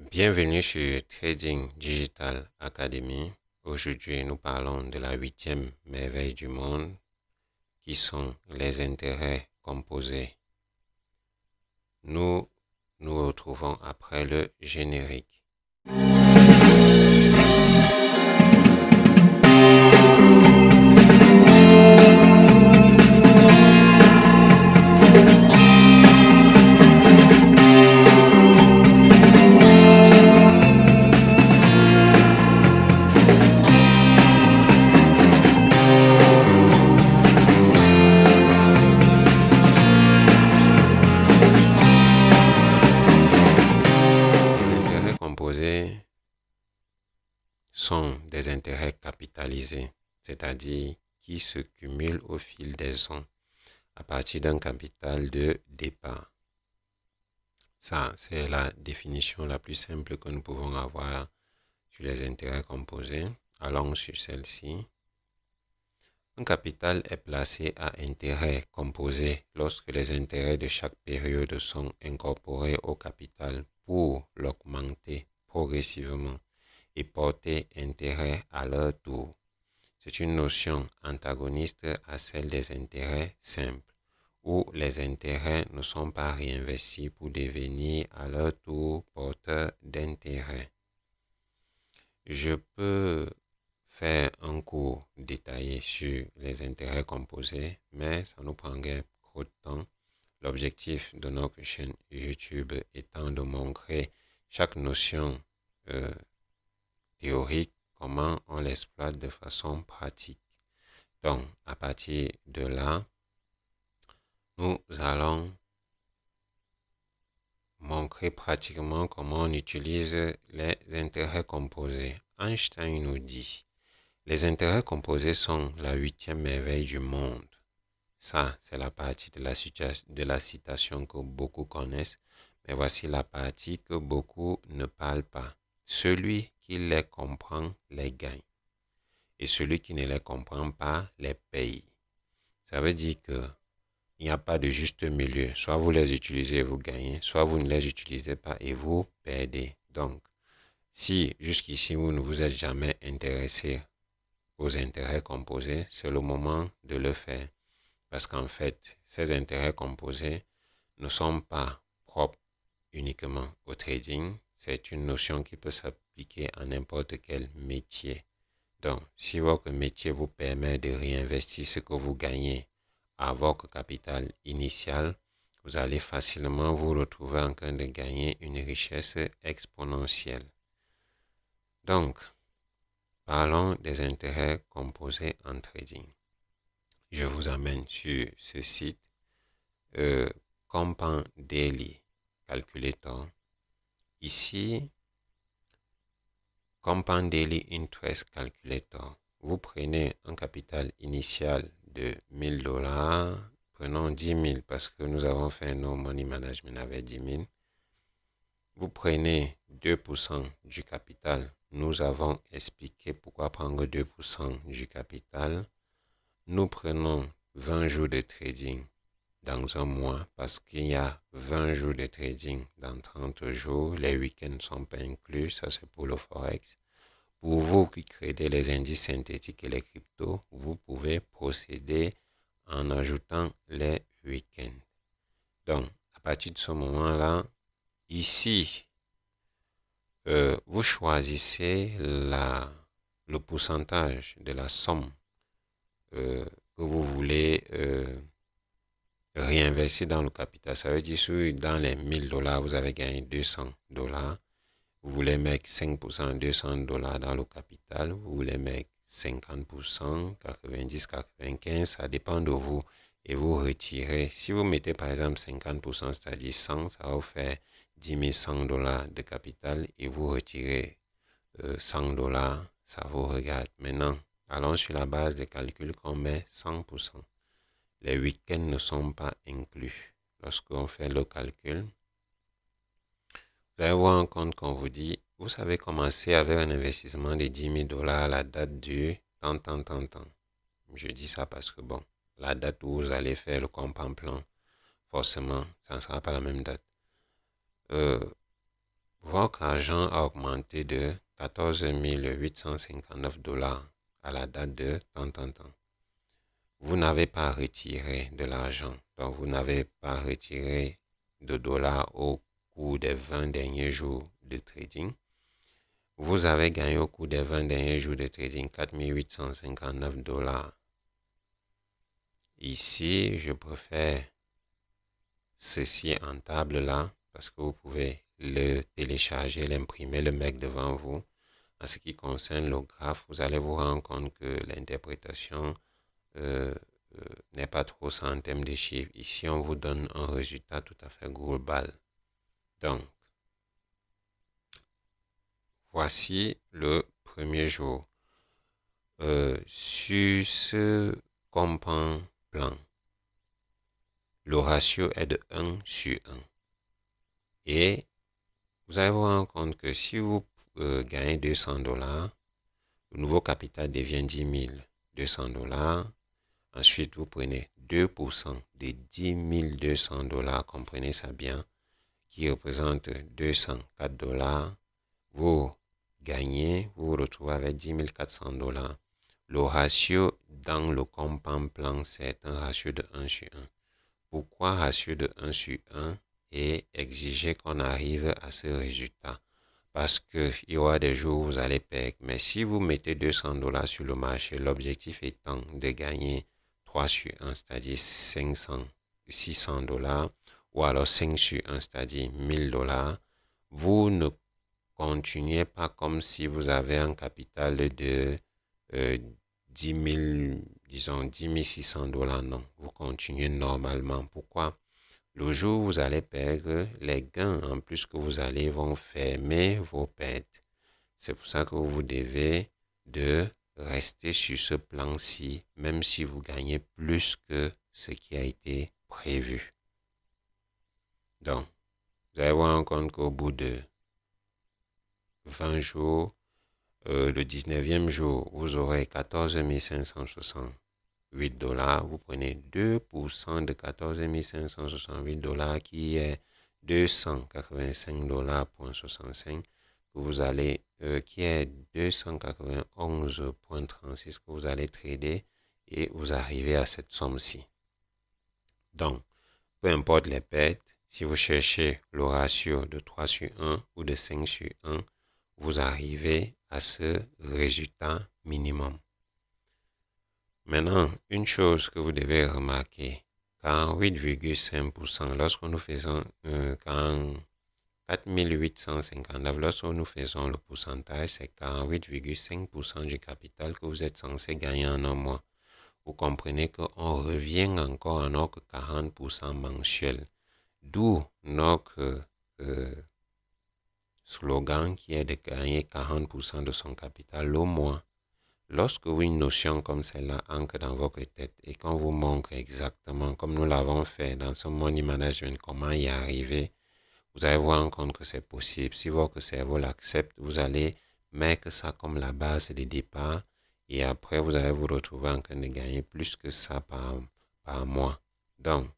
Bienvenue sur Trading Digital Academy. Aujourd'hui, nous parlons de la 8e merveille du monde, qui sont les intérêts composés. Nous nous retrouvons après le générique. Sont des intérêts capitalisés, c'est-à-dire qui se cumulent au fil des ans à partir d'un capital de départ. Ça, c'est la définition la plus simple que nous pouvons avoir sur les intérêts composés. Allons sur celle-ci. Un capital est placé à intérêt composé lorsque les intérêts de chaque période sont incorporés au capital pour l'augmenter progressivement et porter intérêt à leur tour. C'est une notion antagoniste à celle des intérêts simples, où les intérêts ne sont pas réinvestis pour devenir à leur tour porteurs d'intérêts. Je peux faire un cours détaillé sur les intérêts composés, mais ça nous prendrait trop de temps. L'objectif de notre chaîne YouTube étant de montrer chaque notion théorique, comment on l'exploite de façon pratique. Donc, à partir de là, nous allons montrer pratiquement comment on utilise les intérêts composés. Einstein nous dit, les intérêts composés sont la 8e merveille du monde. Ça, c'est la partie de la citation que beaucoup connaissent, mais voici la partie que beaucoup ne parlent pas. Celui qui les comprend les gagne, et celui qui ne les comprend pas les paye. Ça veut dire que il n'y a pas de juste milieu. Soit vous les utilisez et vous gagnez, soit vous ne les utilisez pas et vous perdez. Donc, si jusqu'ici vous ne vous êtes jamais intéressé aux intérêts composés, c'est le moment de le faire. Parce qu'en fait, ces intérêts composés ne sont pas propres uniquement au trading. C'est une notion qui peut s'appliquer à n'importe quel métier. Donc, si votre métier vous permet de réinvestir ce que vous gagnez à votre capital initial, vous allez facilement vous retrouver en train de gagner une richesse exponentielle. Donc, parlons des intérêts composés en trading. Je vous amène sur ce site Compound Daily Calculator. Ici, Compound Daily Interest Calculator. Vous prenez un capital initial de $1000. Prenons 10 000 parce que nous avons fait un money management avec 10 000. Vous prenez 2% du capital. Nous avons expliqué pourquoi prendre 2% du capital. Nous prenons 20 jours de trading dans un mois parce qu'il y a 20 jours de trading dans 30 jours. Les week-ends ne sont pas inclus, ça c'est pour le Forex. Pour vous qui créez les indices synthétiques et les cryptos, vous pouvez procéder en ajoutant les week-ends. Donc, à partir de ce moment-là, ici, vous choisissez le pourcentage de la somme que vous voulez réinvestir dans le capital. Ça veut dire que dans les $1000, vous avez gagné $200. Vous voulez mettre 5%, $200 dans le capital. Vous voulez mettre 50%, 90, 95, ça dépend de vous. Et vous retirez. Si vous mettez par exemple 50%, c'est-à-dire 100, ça va vous faire 10 100$ de capital et vous retirez $100, ça vous regarde. Maintenant, allons sur la base de calcul qu'on met 100%. Les week-ends ne sont pas inclus. Lorsqu'on fait le calcul, vous allez voir un compte qu'on vous dit, vous savez commencer avec un investissement de $10 000 à la date du tant. Je dis ça parce que bon, la date où vous allez faire le compte en plan, forcément, ça ne sera pas la même date. Votre argent a augmenté de 14 859 dollars à la date de tant. Vous n'avez pas retiré de l'argent, donc vous n'avez pas retiré de dollars au cours des 20 derniers jours de trading. Vous avez gagné au cours des 20 derniers jours de trading 4 859 dollars. Ici, je préfère ceci en table là parce que vous pouvez le télécharger, l'imprimer, le mettre devant vous. En ce qui concerne le graphe, vous allez vous rendre compte que l'interprétation n'est pas trop ça en termes de chiffres. Ici, on vous donne un résultat tout à fait global. Donc, voici le premier jour. Sur ce compound plan, le ratio est de 1 sur 1. Et vous allez vous rendre compte que si vous gagnez 200 dollars, le nouveau capital devient 10 200 dollars. Ensuite, vous prenez 2% de 10 200 dollars, comprenez ça bien, qui représente 204 dollars. Vous gagnez, vous vous retrouvez avec 10 400 dollars. Le ratio dans le compound plan, c'est un ratio de 1 sur 1. Pourquoi ratio de 1 sur 1 et exiger qu'on arrive à ce résultat? Parce qu'il y aura des jours où vous allez perdre. Mais si vous mettez 200 dollars sur le marché, l'objectif étant de gagner 3 sur 1, c'est-à-dire 600 dollars, ou alors 5 sur 1, c'est-à-dire 1000 dollars, vous ne continuez pas comme si vous avez un capital de 10 000, disons 10 600 dollars. Non, vous continuez normalement. Pourquoi? Le jour où vous allez perdre, les gains en plus que vous allez vont fermer vos pertes. C'est pour ça que vous devez de rester sur ce plan-ci, même si vous gagnez plus que ce qui a été prévu. Donc, vous allez voir en compte qu'au bout de 20 jours, le 19e jour, vous aurez 14 568 dollars. Vous prenez 2% de 14 568 dollars qui est 285 dollars point 65 que vous allez, qui est 291,36 que vous allez trader et vous arrivez à cette somme-ci. Donc, peu importe les pertes, si vous cherchez le ratio de 3 sur 1 ou de 5 sur 1, vous arrivez à ce résultat minimum. Maintenant, une chose que vous devez remarquer, 48,5%, lorsque nous faisons 4859, lorsque nous faisons le pourcentage, c'est 48,5% du capital que vous êtes censé gagner en un mois. Vous comprenez qu'on revient encore à notre 40% mensuel. D'où notre slogan qui est de gagner 40% de son capital au mois. Lorsque une notion comme celle-là ancre dans votre tête et qu'on vous montre exactement comme nous l'avons fait dans ce money management, comment y arriver, vous allez vous rendre compte que c'est possible. Si votre cerveau l'accepte, vous allez mettre ça comme la base de départ et après vous allez vous retrouver en train de gagner plus que ça par mois. Donc,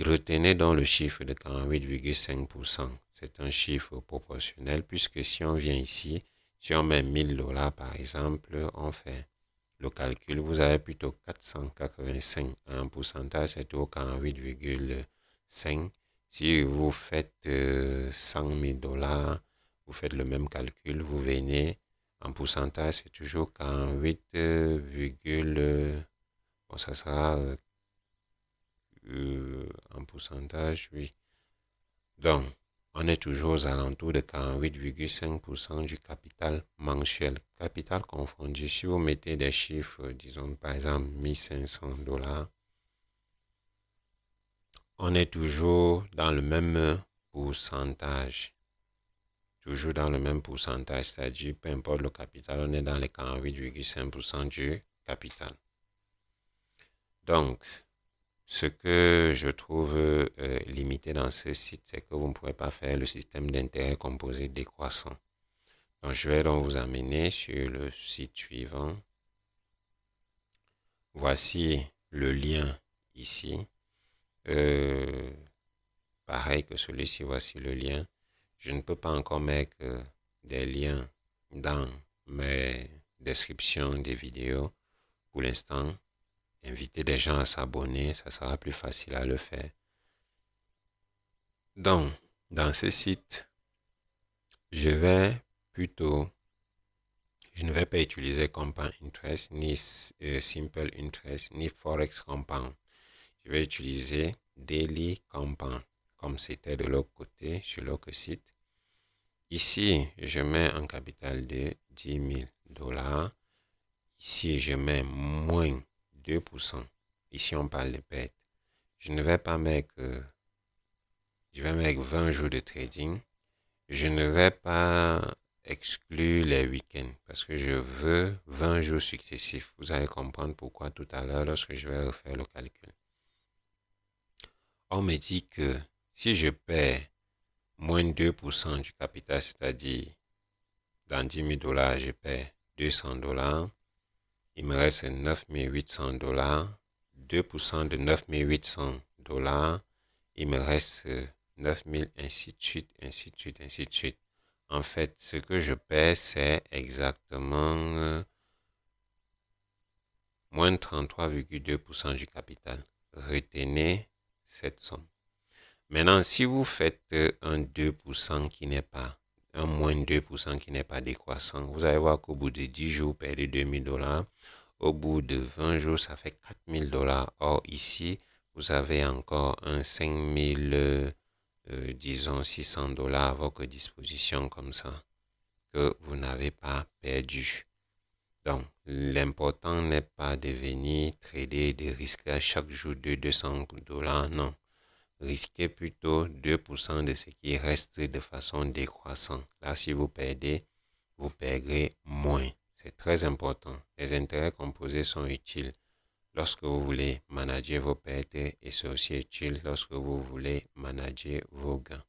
retenez donc le chiffre de 48,5%. C'est un chiffre proportionnel puisque si on vient ici, si on met 1000 dollars par exemple, on fait le calcul, vous avez plutôt 485. Un pourcentage, c'est au 48,5. Si vous faites 100 000 dollars, vous faites le même calcul, vous venez, en pourcentage, c'est toujours 48, bon, ça sera en pourcentage, oui. Donc, on est toujours aux alentours de 48,5% du capital mensuel. Capital confondu, si vous mettez des chiffres, disons par exemple 1500 dollars, on est toujours dans le même pourcentage. Toujours dans le même pourcentage, c'est-à-dire peu importe le capital, on est dans les 48,5% du capital. Donc, ce que je trouve limité dans ce site, c'est que vous ne pouvez pas faire le système d'intérêt composé décroissant. Donc, je vais donc vous amener sur le site suivant. Voici le lien ici. Pareil que celui-ci, voici le lien. je ne peux pas encore mettre des liens dans mes descriptions des vidéos. Pour l'instant, inviter des gens à s'abonner, ça sera plus facile à le faire. Donc, dans ce site, je ne vais pas utiliser Compound Interest, ni Simple Interest, ni Forex Compound. Je vais utiliser Daily Compound, comme c'était de l'autre côté, sur l'autre site. Ici, je mets un capital de 10 000 $. Ici, je mets moins 2%. Ici, on parle de perte. Je ne vais pas mettre... je vais mettre 20 jours de trading. Je ne vais pas exclure les week-ends parce que je veux 20 jours successifs. Vous allez comprendre pourquoi tout à l'heure lorsque je vais refaire le calcul. On me dit que si je perds moins 2% du capital, c'est-à-dire dans 10 000 $, je perds 200 $, il me reste 9 800 $. 2% de 9 800 $, il me reste 9 000, ainsi de suite, ainsi de suite, ainsi de suite. En fait, ce que je perds, c'est exactement moins 33,2% du capital. Retenez cette somme. Maintenant, si vous faites un 2% qui n'est pas, un moins 2% qui n'est pas décroissant, vous allez voir qu'au bout de 10 jours, vous perdez 2 000 $. Au bout de 20 jours, ça fait 4 000 $. Or, ici, vous avez encore un 5 000, disons 600 $ à votre disposition comme ça, que vous n'avez pas perdu. Donc, l'important n'est pas de venir trader et de risquer à chaque jour de 200 $, non. Risquez plutôt 2% de ce qui reste de façon décroissante. Là, si vous perdez, vous perdrez moins. C'est très important. Les intérêts composés sont utiles lorsque vous voulez manager vos pertes et c'est aussi utile lorsque vous voulez manager vos gains.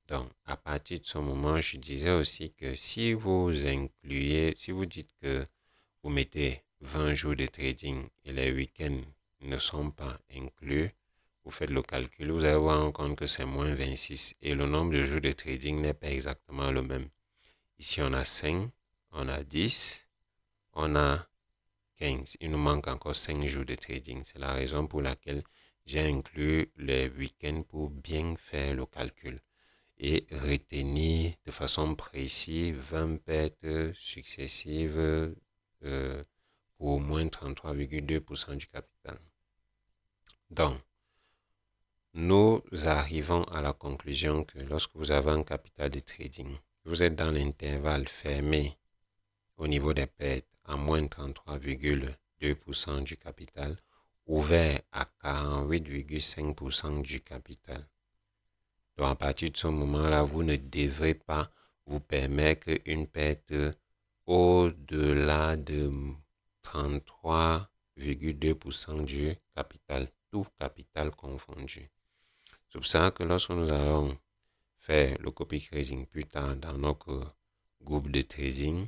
Donc, à partir de ce moment, je disais aussi que si vous incluez, si vous dites que vous mettez 20 jours de trading et les week-ends ne sont pas inclus, vous faites le calcul, vous allez voir en compte que c'est moins 26 et le nombre de jours de trading n'est pas exactement le même. Ici, on a 5, on a 10, on a 15. Il nous manque encore 5 jours de trading. C'est la raison pour laquelle j'ai inclus les week-ends pour bien faire le calcul et retenir de façon précise 20 pertes successives pour au moins 33,2% du capital. Donc, nous arrivons à la conclusion que lorsque vous avez un capital de trading, vous êtes dans l'intervalle fermé au niveau des pertes à moins 33,2% du capital, ouvert à 48,5% du capital. Donc à partir de ce moment-là, vous ne devrez pas vous permettre une perte au-delà de 33,2% du capital, tout capital confondu. C'est pour ça que lorsque nous allons faire le copy trading plus tard dans notre groupe de trading,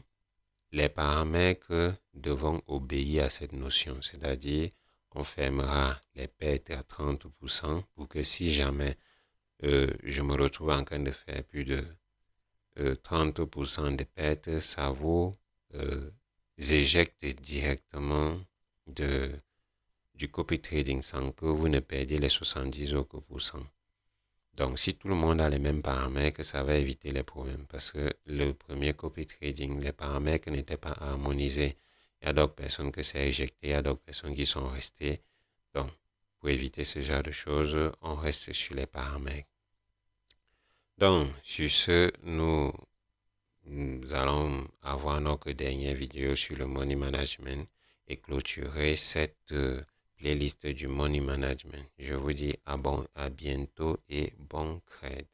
les paramètres devront obéir à cette notion, c'est-à-dire on fermera les pertes à 30% pour que si jamais je me retrouve en train de faire plus de 30% de pertes, ça vous éjecte directement du copy trading sans que vous ne perdiez les 70 autres pourcents. Donc, si tout le monde a les mêmes paramètres, ça va éviter les problèmes parce que le premier copy trading, les paramètres n'étaient pas harmonisés. Il y a d'autres personnes que c'est éjecté, il y a d'autres personnes qui sont restées. Donc, pour éviter ce genre de choses, on reste sur les paramètres. Donc, sur ce, nous allons avoir notre dernière vidéo sur le money management et clôturer cette playlist du money management. Je vous dis à bientôt et bon trade.